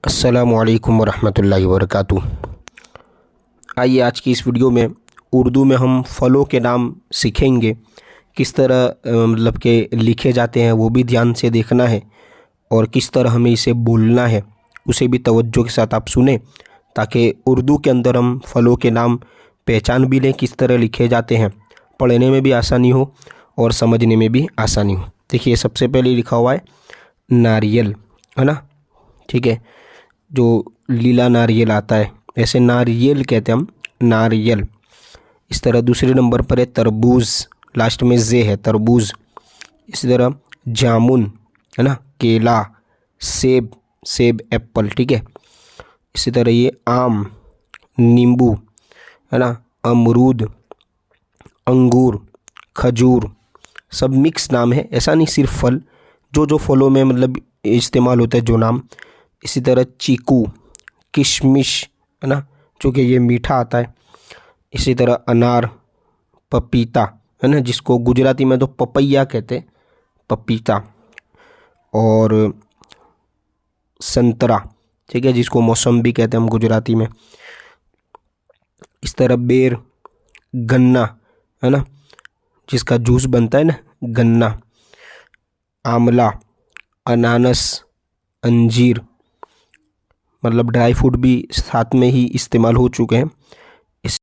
अस्सलामुअलैकुम वरहमतुल्लाहि वबरकातुह। आइए आज की इस वीडियो में उर्दू में हम फलों के नाम सीखेंगे। किस तरह मतलब के लिखे जाते हैं वो भी ध्यान से देखना है, और किस तरह हमें इसे बोलना है उसे भी तवज्जो के साथ आप सुने, ताकि उर्दू के अंदर हम फलों के नाम पहचान भी लें किस तरह लिखे जाते हैं, पढ़ने में भी आसानी हो और समझने में भी आसानी हो। देखिए सबसे पहले लिखा हुआ है नारियल, है ना। ठीक है, जो लीला नारियल आता है ऐसे नारियल कहते हैं हम, नारियल। इस तरह दूसरे नंबर पर है तरबूज, लास्ट में जे है, तरबूज। इसी तरह जामुन, है ना, केला, सेब, सेब एप्पल। ठीक है, इसी तरह ये आम, नींबू, है ना, अमरूद, अंगूर, खजूर। सब मिक्स नाम है, ऐसा नहीं सिर्फ फल, जो जो फलों में मतलब इस्तेमाल होता है जो नाम। इसी तरह चीकू, किशमिश, है ना, चूँकि ये मीठा आता है। इसी तरह अनार, पपीता, है ना, जिसको गुजराती में तो पपैया कहते हैं, पपीता। और संतरा, ठीक है, जिसको मौसम भी कहते हैं हम गुजराती में। इस तरह बेर, गन्ना, है ना, जिसका जूस बनता है ना, गन्ना। आंवला, अनानस, अंजीर, मतलब ड्राई फ्रूट भी साथ में ही इस्तेमाल हो चुके हैं।